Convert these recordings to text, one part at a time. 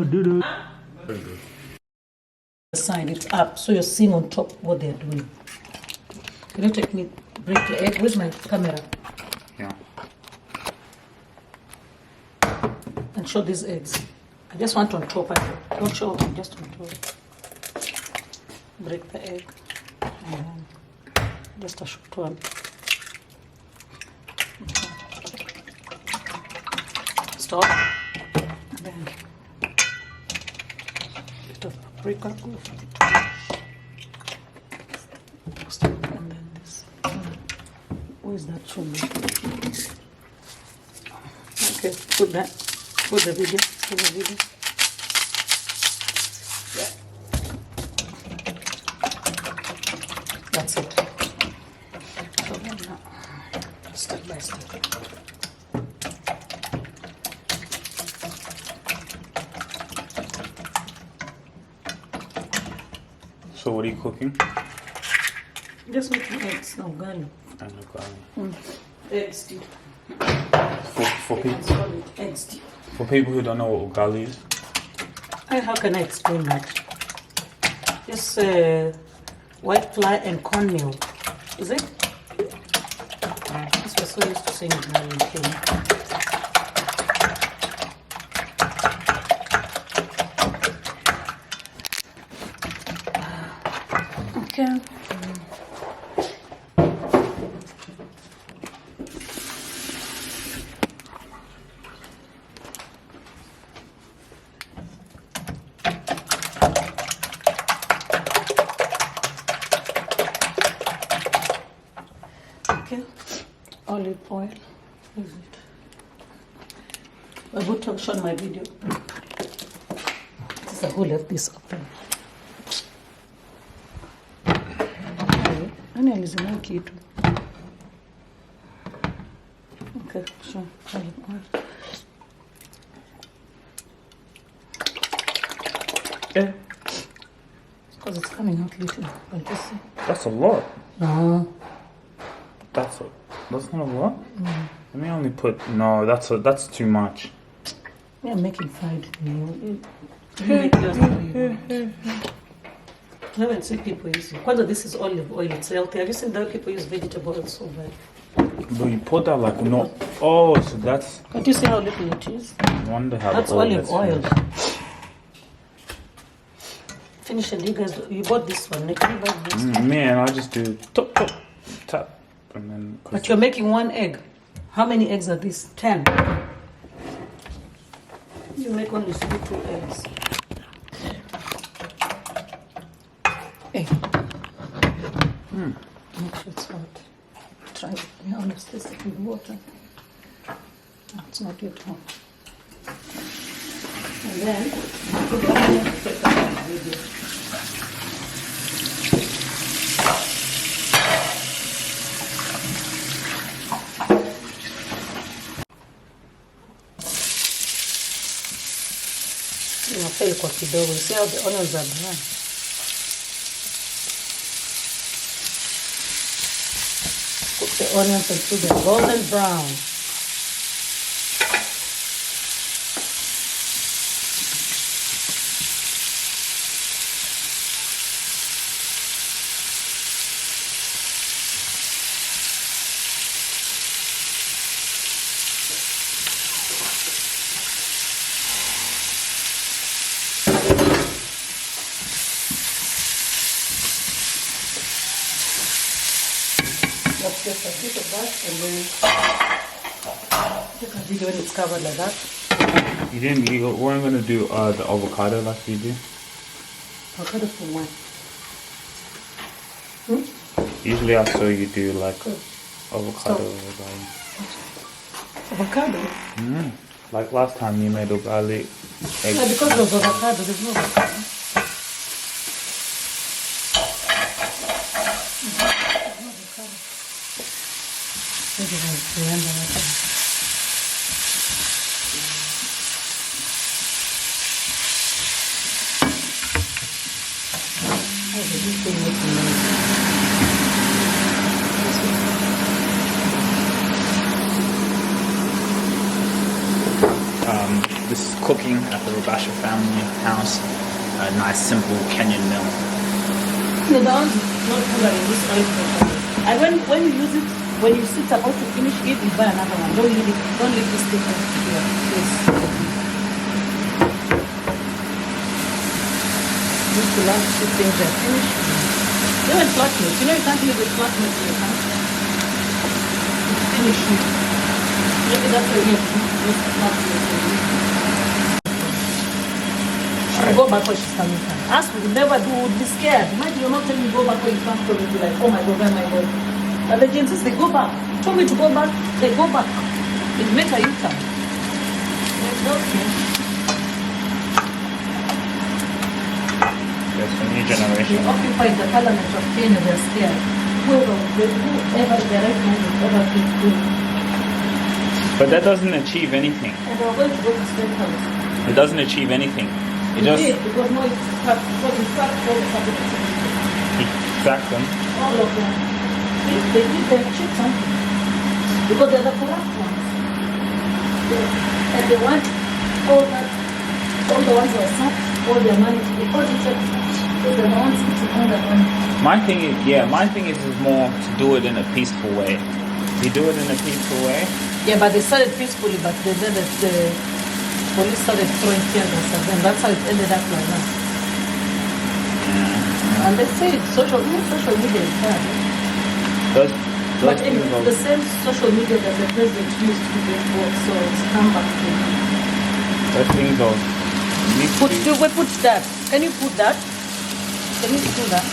Very good. The side, it's up, so you're seeing on top what they're doing. Can you take me, break the egg? Where's my camera? Yeah. And show these eggs. I just want on top. Don't show them, just on top. Break the egg. And then just a short one. Stop. And then bit of paprika. Stop. And then this. Where is that sugar? Okay, put that. Put the video. Put the video. Yeah. That's it. So then now, step by step. So what are you cooking? Just making eggs, no ugali. And ugali. Egg stew. For people. Egg stew. For people who don't know what ugali is. How can I explain that? Just white flour and cornmeal. Is it? We're so used to saying ugali in Kenya. Okay. Okay. Olive oil. Is it? I will talk on my video. This is a whole of this open. Nani alizima kitu? Okay, sure. Olive oil. Yeah. Because it's coming out little. But just see. That's a lot. No. That's not a lot? Let me only put... No, that's too much. We are making fried meal. You make yours the way you want. I haven't seen people use it. Whether this is olive oil, it's healthy. Have you seen that people use vegetable oil so bad? But you put that like no... Oh, so that's... Can't you see how little it is? I wonder how... That's olive oil. Finish it, you guys. You bought this one. Can you buy this? Man, I just do... Top, top, tap. And then... But you're making one egg. How many eggs are these? 10. You make only 2 eggs. Hey. Make sure it's hot. Try it. Yeah, let's taste it with water. No, it's not yet hot. And then, put the onion pepper in the video. Inafaa kwa kidogo. You see how the onions are brown. Cook the onions until they're golden brown. Just a bit of that and then take a video when it's covered like that. You weren't going to do the avocado like you do? Avocado for what? Usually I saw you do like avocado. Avocado? Like last time you made ugali. Yeah, because of avocado, there's no avocado. Maybe I remember that. This is cooking at the Rubasha family house. A nice, simple Kenyan meal. No, that one's not good at this oil. And when you use it, when you sit about to finish it, you buy another one. Don't leave this thing here. Yes. Just to learn to things are finished. Even flat milk. You know you can't leave with flat milk in your house. It's finished. Maybe that's why you have to use flat milk. She'll go back when she's coming back. Us we would never do, we would be scared. Imagine you're not telling me go back when you come to me, be like, oh my God, where am I going? But the Jameses, they go back. Told me to go back, they go back. It make a U-turn. It's okay. There's a new generation. They occupied the parliament of Kenya, they're scared. Whoever the right man will ever be good. But that doesn't achieve anything. And they were going to go to State House. It doesn't achieve anything. It just did, because no, because in fact all the public exact them. all of them. They need to check something. Because they're the corrupt ones. And they want all the ones who are sacked, all their money to be audited. Because they're the ones to own that money. My thing is more to do it in a peaceful way. You do it in a peaceful way. Yeah, but they started peacefully, but they said that the police started throwing tear gas at them. That's how it ended up like that. Yeah. And they say social media is bad. But in the same social media that the president used to get votes, so it's come back to those things of put that. Can you put that? Can you do that?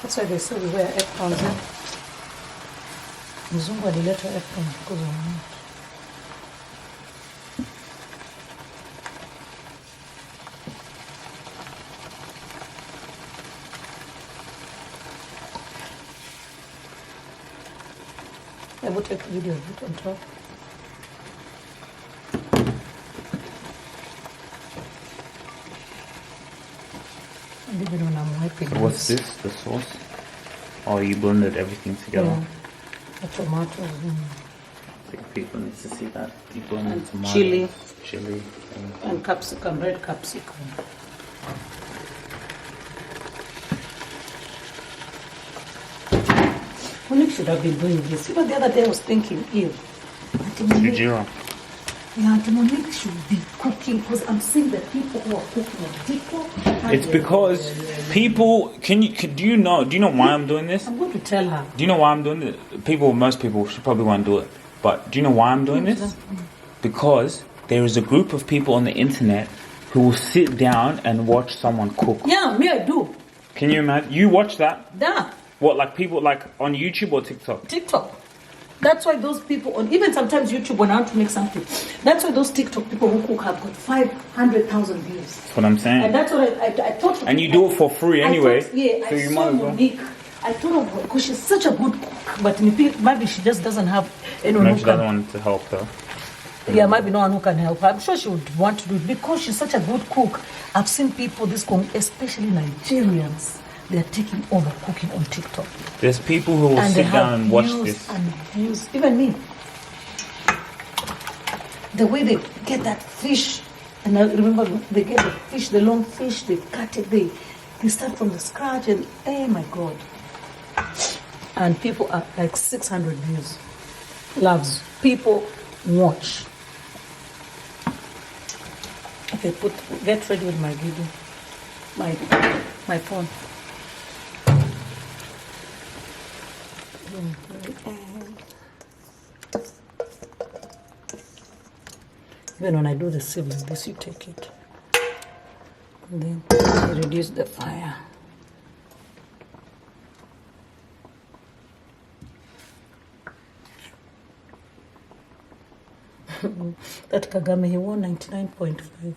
That's why they say we wear aprons. Mzungu alileta apron because of me. I will take a video of it on top. And even when I'm wiping. So what's this? The sauce? Oh, you blended everything together. Yeah. The tomatoes. I think people need to see that. You blended And tomatoes, chili. and And capsicum, red capsicum. Monique should have been doing this. Even the other day I was thinking, Sugira. Yeah, Monique should be cooking because I'm seeing the people who are cooking on TikTok. It's because people. Do you know why I'm doing this? I'm going to tell her. Do you know why I'm doing it? Most people should probably want to do it. But do you know why I'm doing this? Because there is a group of people on the internet who will sit down and watch someone cook. Yeah, me I do. Can you imagine? You watch that? Yeah. What, like people like on YouTube or TikTok? TikTok. That's why those people on even sometimes YouTube when I want to make something. That's why those TikTok people who cook have got 500,000 views. That's what I'm saying. And that's what I thought. And you do it for free anyway. So I you saw might as well. Monique. I thought of her because she's such a good cook, but maybe she just doesn't have anyone Maybe who she can. doesn't want to help her. Yeah, maybe no one who can help her. I'm sure she would want to do it because she's such a good cook. I've seen people, especially Nigerians, they're taking over cooking on TikTok. There's people who will And sit they down have and watch views this. and views. Even me. The way they get that fish, and I remember they get the fish, the long fish, they cut it, they start from the scratch, and oh my God. And people are like 600 views. Loves. People watch. Okay, get ready with my video. My phone. Even when I do the sieve like this, you take it. And then you reduce the fire. That Kagame, he won 99.5.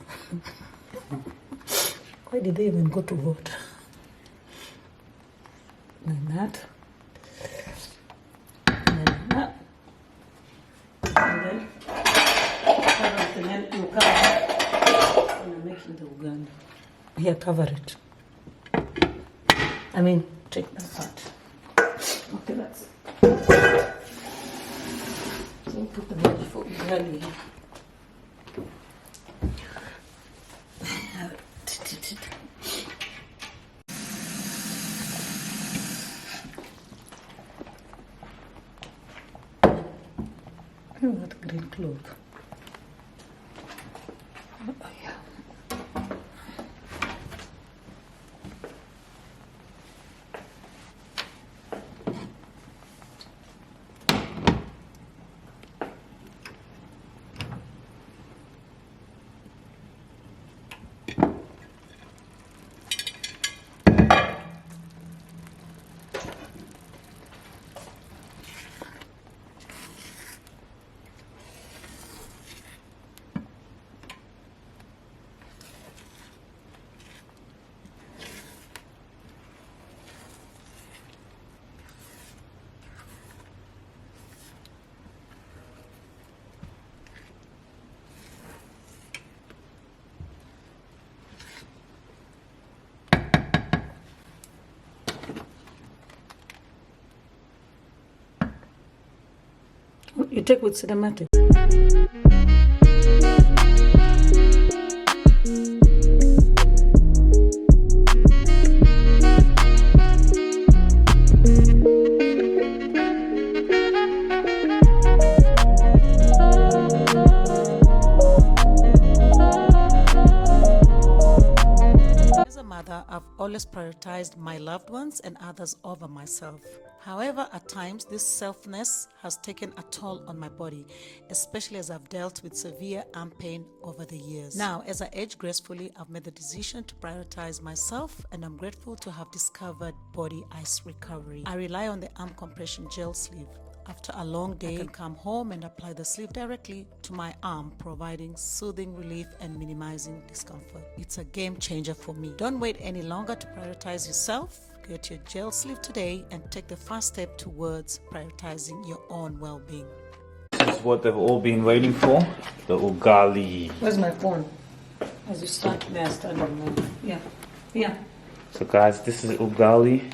Why did they even go to vote? Like that. And then that. And then and then you cover when I'm making the ugali. Here, cover it. I mean, take that part. Okay, that's it. So put the veggie for ugali here. Oh, what green cloth. Oh, yeah. You take with cinematic. As a mother, I've always prioritized my loved ones and others over myself. However, at times, this selfness has taken a toll on my body, especially as I've dealt with severe arm pain over the years. Now, as I age gracefully, I've made the decision to prioritize myself, and I'm grateful to have discovered Body Ice Recovery. I rely on the arm compression gel sleeve. After a long day, I can come home and apply the sleeve directly to my arm, providing soothing relief and minimizing discomfort. It's a game changer for me. Don't wait any longer to prioritize yourself. Get your gel sleeve today and take the first step towards prioritizing your own well-being. This is what they've all been waiting for, the ugali. Where's my phone? As you start, may I start on Yeah. Yeah. So guys, this is ugali,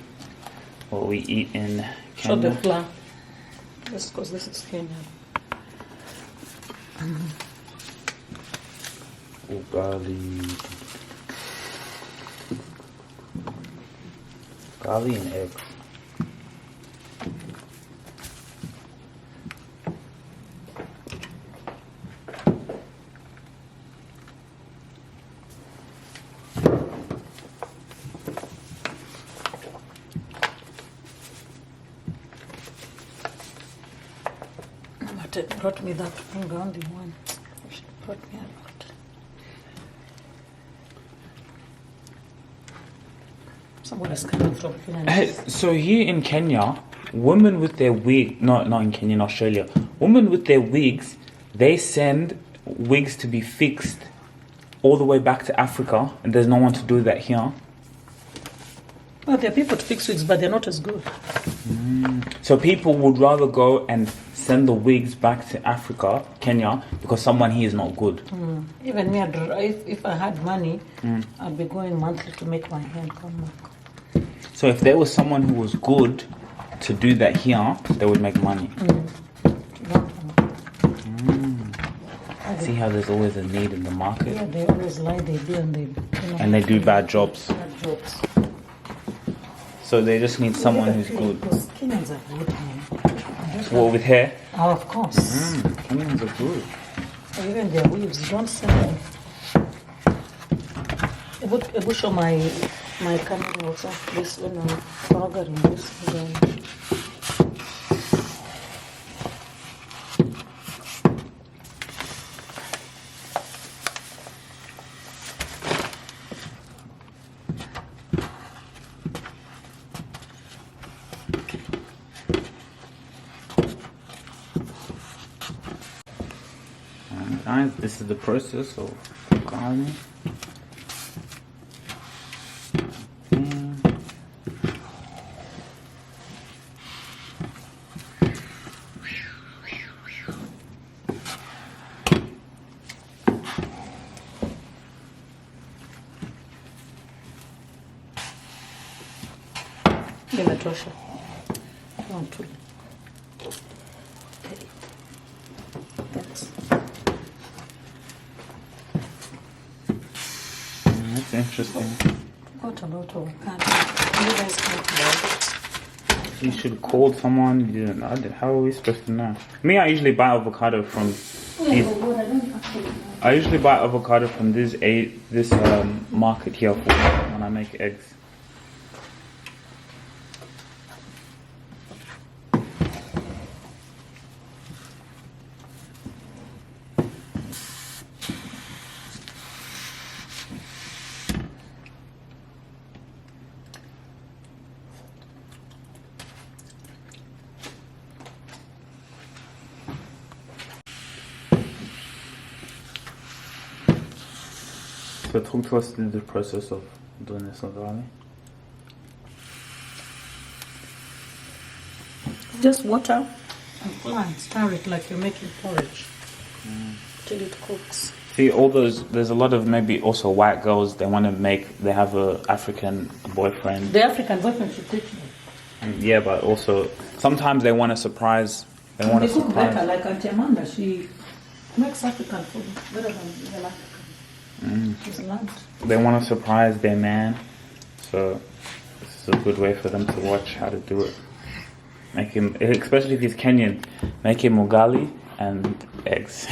what we eat in Show the Kenya. flour. Just because this is Kenyan. Ugali. Ugali and eggs. But it brought me that Ugali one. It brought me a lot. Somebody's coming from Kenyan. Hey, so here in Kenya, women with their wig, not in Kenya, in Australia, women with their wigs, they send wigs to be fixed all the way back to Africa, and there's no one to do that here. Well, there are people to fix wigs, but they're not as good. So people would rather go and send the wigs back to Africa, Kenya, because someone here is not good. Even me, if I had money, I'd be going monthly to make my hair come back. So if there was someone who was good to do that here, they would make money. See how there's always a need in the market? Yeah, they always lie, they do, And they do bad jobs. Bad jobs. So they just need someone who's good. Because Kenyans are good, man. What, with hair? Oh, of course. Kenyans are good. Even their weaves, don't send them. I will show my camera also. This one, burger in this again. Guys, this is the process of garlic. Imetosha. One, two. Okay. Thanks. That's interesting. What about avocado? You guys talk about it. You should have called someone. You didn't. How are we supposed to know? Me, I usually buy avocado from. I usually buy avocado from this market here when I make eggs. So talk to us through the process of doing this ugali. Just water and flour. Stir it like you're making porridge till it cooks. See, there's a lot of maybe also white girls, they have a African boyfriend. The African boyfriend should teach me. Yeah, but also, sometimes they want to surprise. They cook better, like Auntie Amanda. She makes African food better than even African. She's learned. They want to surprise their man. So, this is a good way for them to watch how to do it. Make him, especially if he's Kenyan, make him ugali and eggs.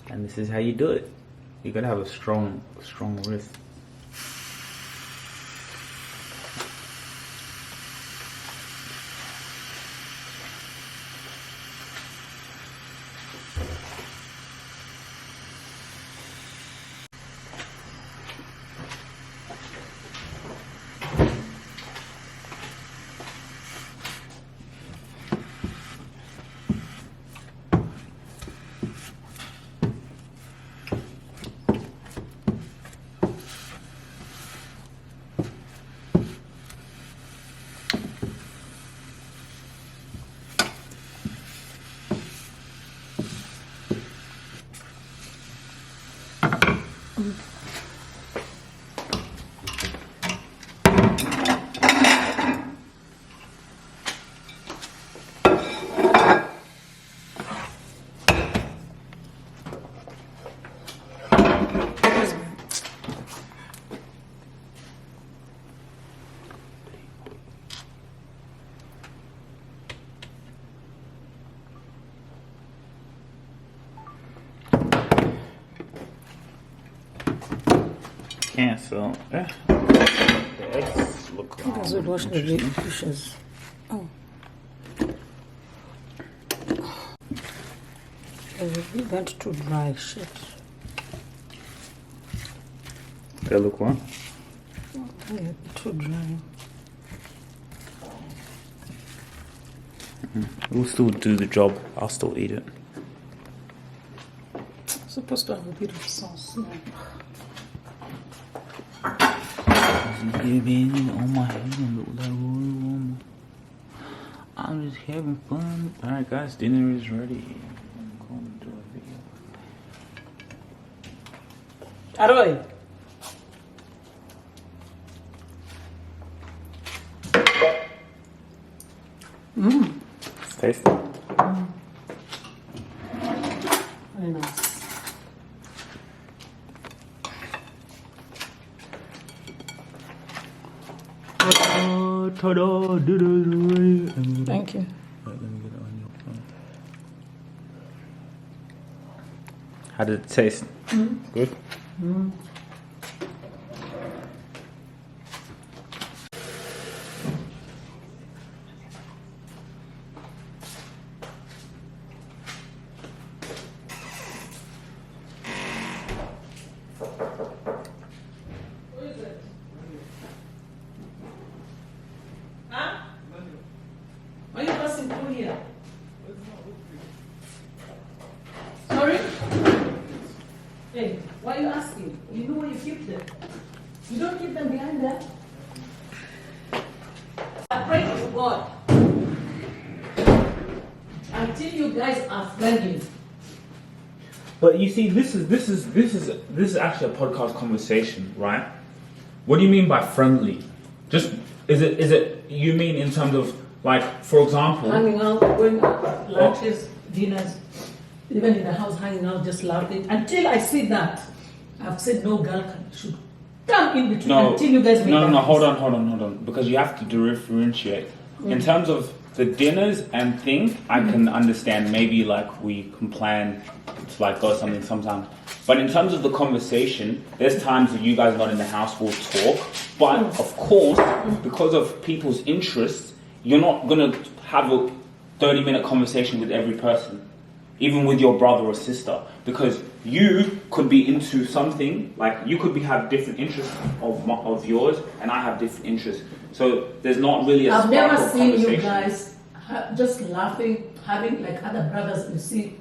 And this is how you do it. You gotta have a strong wrist. Can't so the eggs look I think I should wash the dishes. Oh. They went too dry, shit. They look what? Yeah, too dry. We'll still do the job. I'll still eat it. Supposed to have a bit of sauce. Yeah. I'm just having fun. Alright guys, dinner is ready. I'm going to do a video. Aroy. It's tasty. Very nice. Ta-da, dinner is ready. Thank you. Right, let me get it on your phone. How did it taste? Good? Why are you passing through here? Sorry? Hey, why are you asking? You know where you keep them. You don't keep them behind there. I pray to God until you guys are friendly. But you see, this is actually a podcast conversation, right? What do you mean by friendly? Just is it you mean in terms of like, for example, Hanging out, going out, lunches, dinners, even in the house, hanging out, just laughing. Until I see that, I've said no girl should come in between until you guys make no, hold on, because you have to differentiate. In terms of the dinners and things, I can understand maybe like we can plan to like go something sometimes. But in terms of the conversation, there's times that you guys are not in the house, we'll talk. But of course, because of people's interests, you're not gonna have a 30-minute conversation with every person, even with your brother or sister, because you could be into something, like you could have different interests of yours, and I have different interests. So there's not really a I've never spark of seen you conversation. guys just laughing, having like other brothers you see.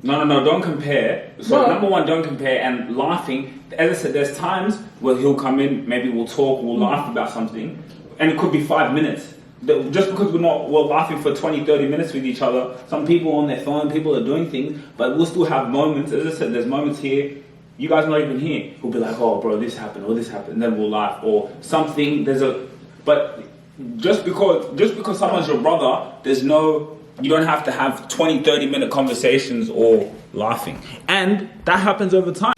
No, don't compare. So No. number one, don't compare. And laughing, as I said, there's times where he'll come in, maybe we'll talk, we'll laugh about something, and it could be 5 minutes. Just because we're laughing for 20, 30 minutes with each other, some people on their phone, people are doing things, but we'll still have moments. As I said, there's moments here, you guys not even here, we'll be like, oh bro, this happened, and then we'll laugh, or something, but just because someone's your brother, you don't have to have 20, 30-minute conversations or laughing. And that happens over time.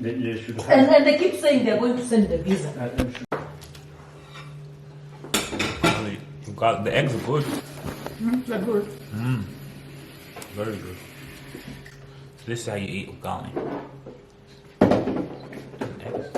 They should have. And they keep saying they're going to send the visa. The eggs are good. They're good. Very good. So this is how you eat ugali. Eggs.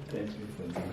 Thank you for that.